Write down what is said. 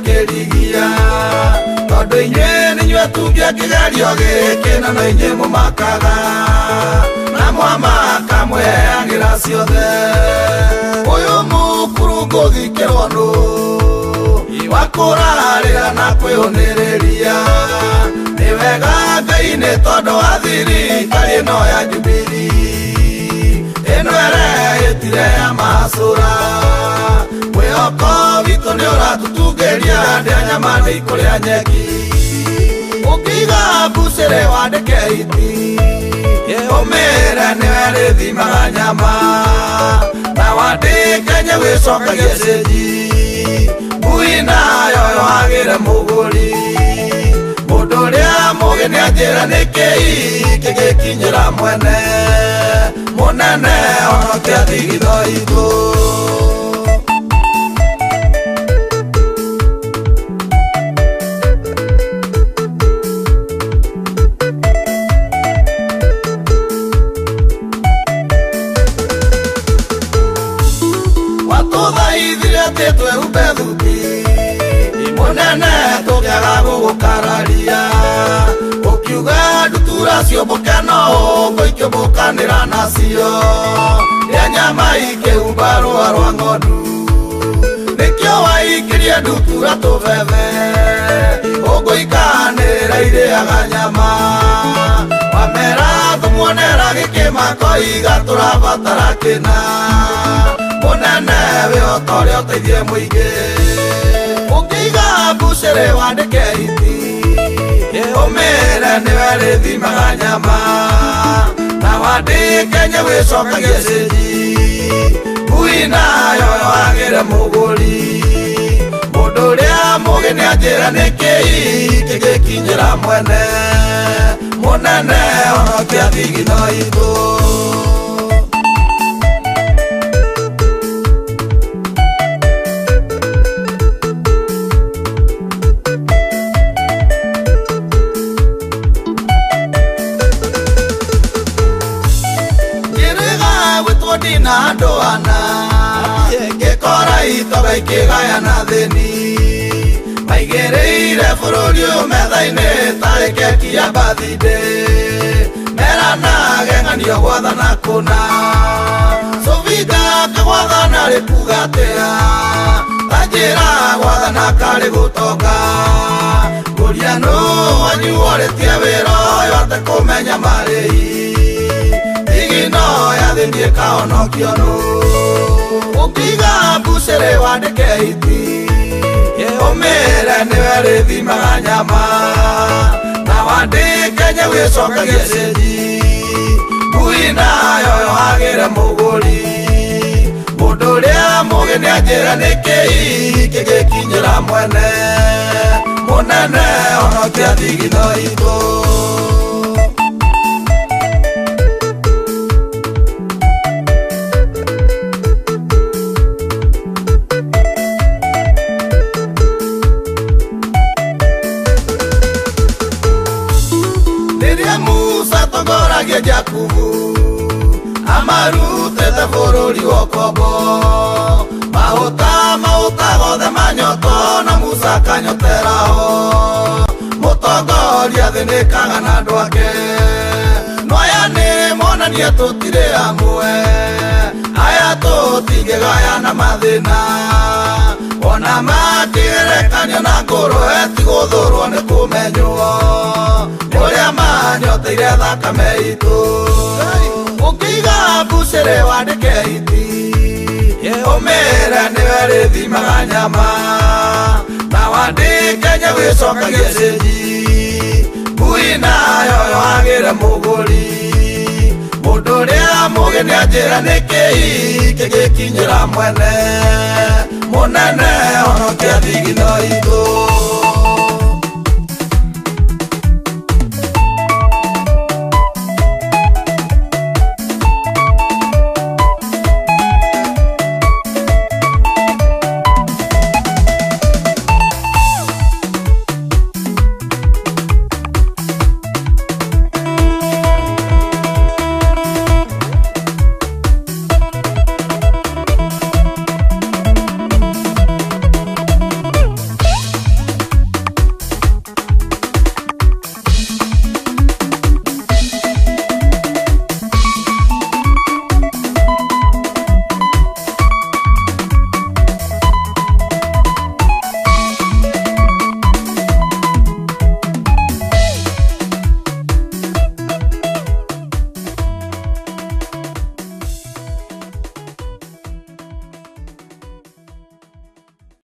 kĩrigia tondũ inyuĩ nĩnyuĩ tungia kĩgerio gĩkĩ na no inyuĩ mũmakaga na mwamaka mwĩheagĩra ciothe ũyũ mũkuru ngũthikĩrwo nũ wakũrarĩra na kwĩhũnĩrĩria nĩ wega Ngai nĩ tondũ wa thirikari ĩno ya Jubilee ĩno ĩrehĩtire ya macũra mwĩhoko witũ nĩ ũratũtungĩria ndĩa nyama nĩ ikũrĩa nyeki ũkĩiga mbucĩrĩ wandĩke iti ũmĩre nĩwe rĩthimaga nyama na wandĩke nyegwĩcokagia cĩnji ngui nayo yohagĩre mũgũri mũndũ ũrĩa mũgĩ nĩanjĩra nĩkĩi kĩgĩkinyĩra mwene mũnene onokia thigitho itũ watũthaithire atĩ twĩhumbe thuti mũnene tũkĩaga gũgũkararia ũkiuga ndutura ciũmbũke no ngũikĩmbũkanĩra nacio rĩa nyama ikĩhumba rũa rwa ng'ondu nĩkĩo waikĩrie ndutura tũbebe ũngũikanĩrĩra irĩaga nyama wamera tũmuonera gĩkĩmako iga tũrabatara kĩna mũnene wĩhota ũrĩa ũteithie mũingĩ ũkĩiga mbucĩrĩ wandĩke iti ũmĩre nĩwe rĩthimaga nyama na wandĩke nyegwĩcokagia cĩnji ngui nayo yohagĩre mũgũri mũndũ ũrĩa mũgĩ nĩanjĩra nĩkĩi kĩgĩkinyĩra mwene mũnene onokia thigitho itũ ndina ndũana ngĩkora itoga ikĩgayana thĩni maigĩrĩire bũrũri ũyũ metha-inĩ tarĩ keki ya bathindĩ meranaga ng'anio gwathana kũna Sovinga kagwathana rĩkuga atĩa tanjĩra gwathana karĩ gũtonga ngũria nũ wanyu orĩtie wĩra ũyũ atĩ kũmenya marĩhi igino yathĩnie kaonokio nũ ũkĩiga mbucĩrĩ wandĩke iti ũmĩre nĩwe rĩthimaga nyama na wandĩke nyegwĩcokagia cĩnji ngui nayo yohagĩre mũgũri mũndũ ũrĩa mũgĩ nĩanjĩra nĩkĩi kĩgĩkinyĩra mwene mũnene onokia thigitho itũ tongoragia Jakubu amarutĩte bũrũri wa ũkombo maũta gothe manyoto na Musa akanyoteraho mũtongoria thĩnĩkaga na andũ ake no aya nĩ monania tũtirĩ amwe aya tũtingĩgayana mathĩna ona makĩgerekanio na ngũrwe ti gũthũrwo nĩ kũmenywo ũrĩa manyoteire thakame itũ ũkĩiga mbucĩrĩ wandĩke iti ũmĩre nĩwe rĩthimaga nyama na wandĩke nyegwĩcokagia cĩnji ngui nayo yohagĩre mũgũri mũndũ ũrĩa mũgĩ nĩanjĩra nĩkĩi kĩgĩkinyĩra mwene mũnene onokia thigitho itũ